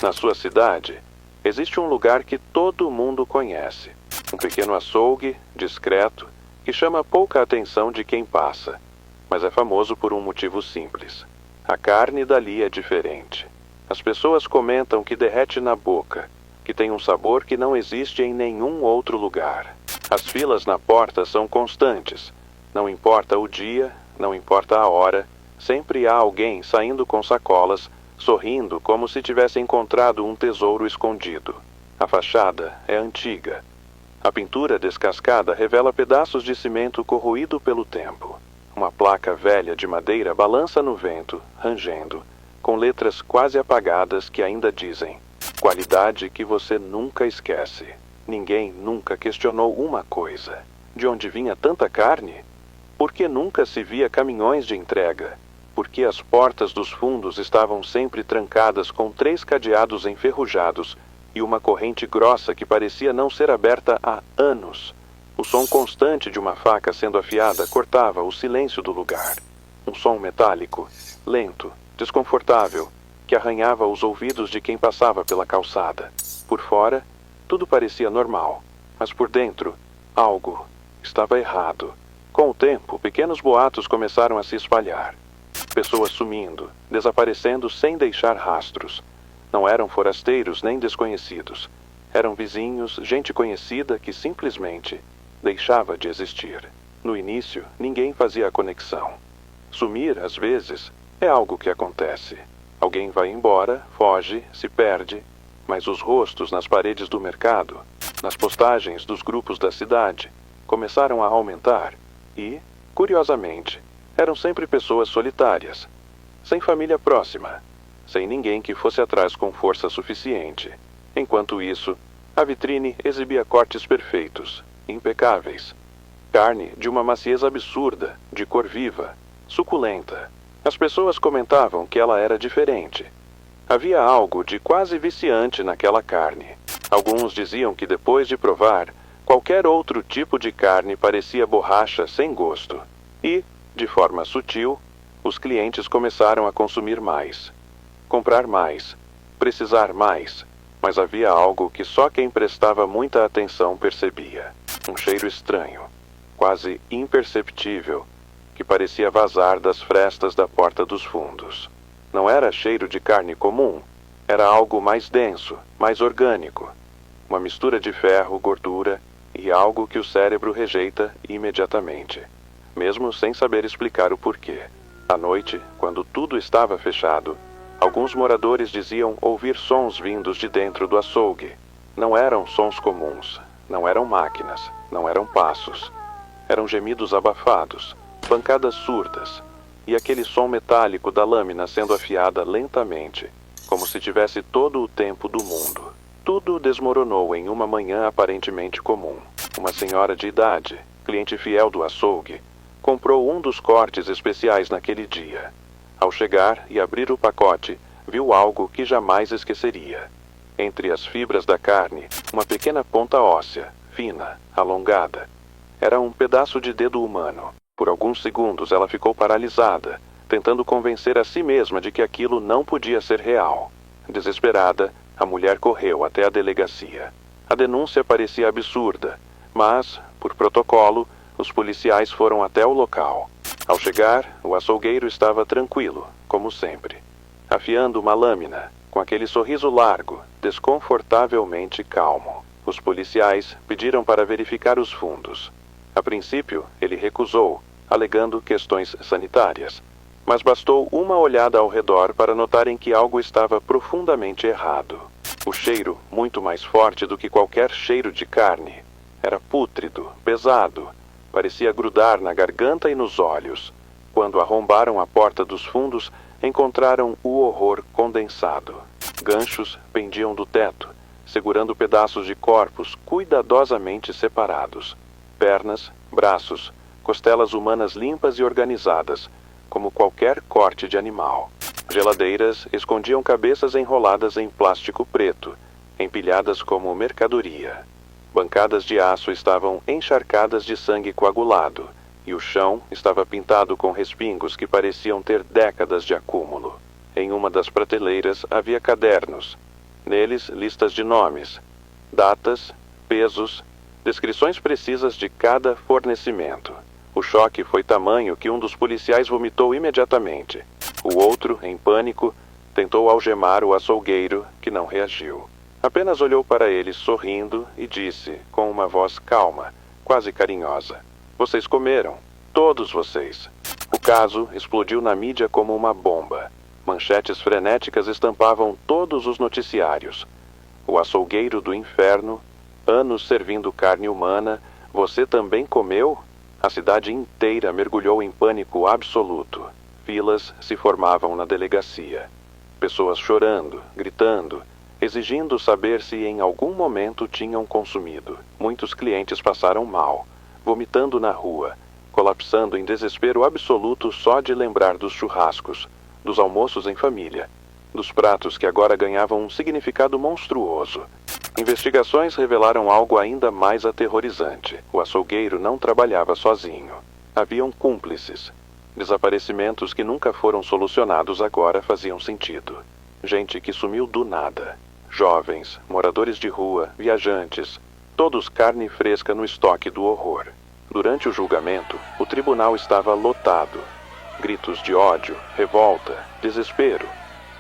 Na sua cidade, existe um lugar que todo mundo conhece. Um pequeno açougue, discreto, que chama pouca atenção de quem passa, mas é famoso por um motivo simples. A carne dali é diferente. As pessoas comentam que derrete na boca, que tem um sabor que não existe em nenhum outro lugar. As filas na porta são constantes. Não importa o dia, não importa a hora, sempre há alguém saindo com sacolas, sorrindo como se tivesse encontrado um tesouro escondido. A fachada é antiga. A pintura descascada revela pedaços de cimento corroído pelo tempo. Uma placa velha de madeira balança no vento, rangendo, com letras quase apagadas que ainda dizem: qualidade que você nunca esquece. Ninguém nunca questionou uma coisa: de onde vinha tanta carne? Por que nunca se via caminhões de entrega? Por que as portas dos fundos estavam sempre trancadas com 3 cadeados enferrujados e uma corrente grossa que parecia não ser aberta há anos? O som constante de uma faca sendo afiada cortava o silêncio do lugar. Um som metálico, lento, desconfortável, que arranhava os ouvidos de quem passava pela calçada. Por fora, tudo parecia normal, mas por dentro, algo estava errado. Com o tempo, pequenos boatos começaram a se espalhar. Pessoas sumindo, desaparecendo sem deixar rastros. Não eram forasteiros nem desconhecidos. Eram vizinhos, gente conhecida que simplesmente deixava de existir. No início, ninguém fazia a conexão. Sumir, às vezes, é algo que acontece. Alguém vai embora, foge, se perde, mas os rostos nas paredes do mercado, nas postagens dos grupos da cidade, começaram a aumentar e, curiosamente, eram sempre pessoas solitárias, sem família próxima, sem ninguém que fosse atrás com força suficiente. Enquanto isso, a vitrine exibia cortes perfeitos, impecáveis. Carne de uma maciez absurda, de cor viva, suculenta. As pessoas comentavam que ela era diferente. Havia algo de quase viciante naquela carne. Alguns diziam que depois de provar, qualquer outro tipo de carne parecia borracha sem gosto. E, de forma sutil, os clientes começaram a consumir mais, comprar mais, precisar mais, mas havia algo que só quem prestava muita atenção percebia. Um cheiro estranho, quase imperceptível, que parecia vazar das frestas da porta dos fundos. Não era cheiro de carne comum, era algo mais denso, mais orgânico. Uma mistura de ferro, gordura e algo que o cérebro rejeita imediatamente, mesmo sem saber explicar o porquê. À noite, quando tudo estava fechado, alguns moradores diziam ouvir sons vindos de dentro do açougue. Não eram sons comuns, não eram máquinas, não eram passos. Eram gemidos abafados, pancadas surdas, e aquele som metálico da lâmina sendo afiada lentamente, como se tivesse todo o tempo do mundo. Tudo desmoronou em uma manhã aparentemente comum. Uma senhora de idade, cliente fiel do açougue, comprou um dos cortes especiais naquele dia. Ao chegar e abrir o pacote, viu algo que jamais esqueceria. Entre as fibras da carne, uma pequena ponta óssea, fina, alongada. Era um pedaço de dedo humano. Por alguns segundos ela ficou paralisada, tentando convencer a si mesma de que aquilo não podia ser real. Desesperada, a mulher correu até a delegacia. A denúncia parecia absurda, mas, por protocolo, os policiais foram até o local. Ao chegar, o açougueiro estava tranquilo, como sempre, afiando uma lâmina, com aquele sorriso largo, desconfortavelmente calmo. Os policiais pediram para verificar os fundos. A princípio, ele recusou, alegando questões sanitárias, mas bastou uma olhada ao redor para notarem que algo estava profundamente errado. O cheiro, muito mais forte do que qualquer cheiro de carne, era pútrido, pesado, parecia grudar na garganta e nos olhos. Quando arrombaram a porta dos fundos, encontraram o horror condensado. Ganchos pendiam do teto, segurando pedaços de corpos cuidadosamente separados. Pernas, braços, costelas humanas limpas e organizadas, como qualquer corte de animal. Geladeiras escondiam cabeças enroladas em plástico preto, empilhadas como mercadoria. Bancadas de aço estavam encharcadas de sangue coagulado, e o chão estava pintado com respingos que pareciam ter décadas de acúmulo. Em uma das prateleiras havia cadernos, Neles, listas de nomes, datas, pesos, descrições precisas de cada fornecimento. O choque foi tamanho que um dos policiais vomitou imediatamente. O outro, em pânico, tentou algemar o açougueiro, que não reagiu. Apenas olhou para ele sorrindo e disse, com uma voz calma, quase carinhosa: "Vocês comeram. Todos vocês." O caso explodiu na mídia como uma bomba. Manchetes frenéticas estampavam todos os noticiários. O açougueiro do inferno, anos servindo carne humana, você também comeu? A cidade inteira mergulhou em pânico absoluto. Filas se formavam na delegacia. Pessoas chorando, gritando, exigindo saber se em algum momento tinham consumido. Muitos clientes passaram mal, vomitando na rua, colapsando em desespero absoluto só de lembrar dos churrascos, dos almoços em família, dos pratos que agora ganhavam um significado monstruoso. Investigações revelaram algo ainda mais aterrorizante. O açougueiro não trabalhava sozinho. Haviam cúmplices. Desaparecimentos que nunca foram solucionados agora faziam sentido. Gente que sumiu do nada. Jovens, moradores de rua, viajantes, todos carne fresca no estoque do horror. Durante o julgamento, o tribunal estava lotado. Gritos de ódio, revolta, desespero.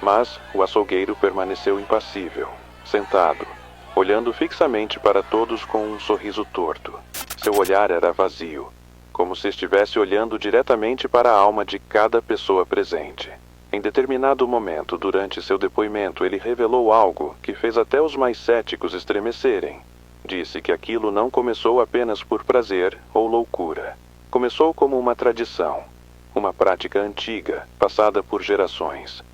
Mas o açougueiro permaneceu impassível, sentado, olhando fixamente para todos com um sorriso torto. Seu olhar era vazio, como se estivesse olhando diretamente para a alma de cada pessoa presente. Em determinado momento, durante seu depoimento, ele revelou algo que fez até os mais céticos estremecerem. Disse que aquilo não começou apenas por prazer ou loucura. Começou como uma tradição, uma prática antiga, passada por gerações.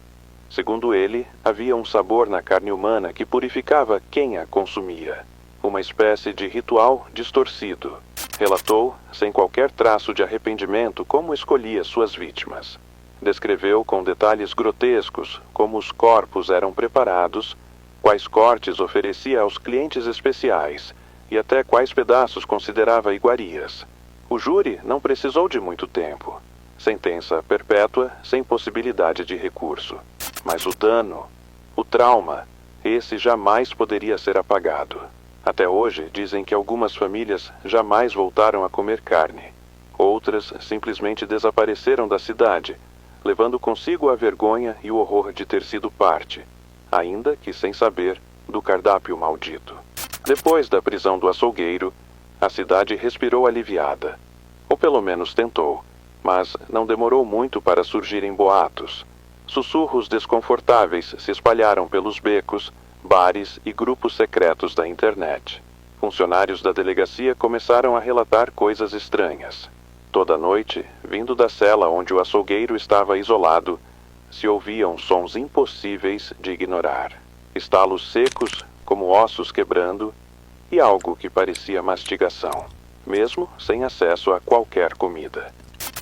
Segundo ele, havia um sabor na carne humana que purificava quem a consumia. Uma espécie de ritual distorcido. Relatou, sem qualquer traço de arrependimento, como escolhia suas vítimas. Descreveu com detalhes grotescos como os corpos eram preparados, quais cortes oferecia aos clientes especiais e até quais pedaços considerava iguarias. O júri não precisou de muito tempo. Sentença perpétua, sem possibilidade de recurso. Mas o dano, o trauma, esse jamais poderia ser apagado. Até hoje, dizem que algumas famílias jamais voltaram a comer carne. Outras simplesmente desapareceram da cidade, levando consigo a vergonha e o horror de ter sido parte, ainda que sem saber, do cardápio maldito. Depois da prisão do açougueiro, a cidade respirou aliviada. Ou pelo menos tentou, mas não demorou muito para surgirem boatos. Sussurros desconfortáveis se espalharam pelos becos, bares e grupos secretos da internet. Funcionários da delegacia começaram a relatar coisas estranhas. Toda noite, vindo da cela onde o açougueiro estava isolado, se ouviam sons impossíveis de ignorar. Estalos secos, como ossos quebrando, e algo que parecia mastigação, mesmo sem acesso a qualquer comida.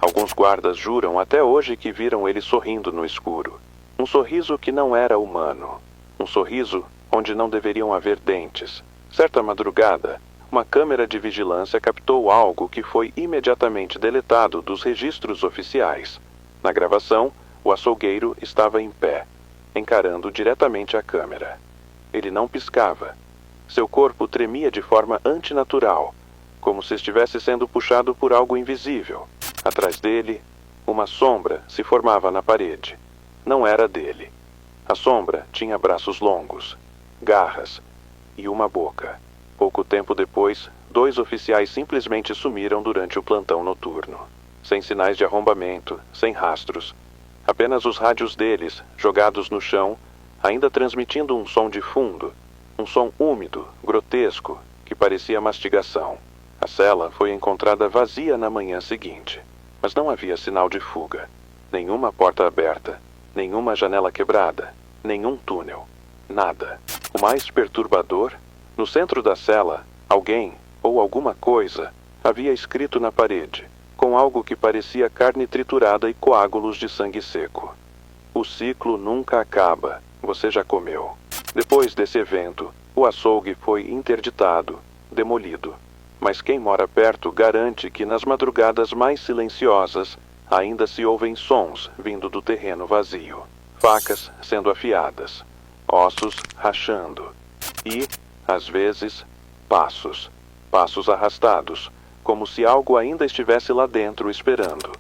Alguns guardas juram até hoje que viram ele sorrindo no escuro. Um sorriso que não era humano. Um sorriso onde não deveriam haver dentes. Certa madrugada, uma câmera de vigilância captou algo que foi imediatamente deletado dos registros oficiais. Na gravação, o açougueiro estava em pé, encarando diretamente a câmera. Ele não piscava. Seu corpo tremia de forma antinatural, como se estivesse sendo puxado por algo invisível. Atrás dele, uma sombra se formava na parede. Não era dele. A sombra tinha braços longos, garras e uma boca. Pouco tempo depois, 2 oficiais simplesmente sumiram durante o plantão noturno. Sem sinais de arrombamento, sem rastros. Apenas os rádios deles, jogados no chão, ainda transmitindo um som de fundo, um som úmido, grotesco, que parecia mastigação. A cela foi encontrada vazia na manhã seguinte, mas não havia sinal de fuga. Nenhuma porta aberta, nenhuma janela quebrada, nenhum túnel. Nada. O mais perturbador, no centro da cela, alguém, ou alguma coisa, havia escrito na parede, com algo que parecia carne triturada e coágulos de sangue seco: "O ciclo nunca acaba, você já comeu." Depois desse evento, o açougue foi interditado, demolido. Mas quem mora perto garante que nas madrugadas mais silenciosas ainda se ouvem sons vindo do terreno vazio. Facas sendo afiadas. ossos rachando. E, às vezes, passos arrastados, como se algo ainda estivesse lá dentro esperando.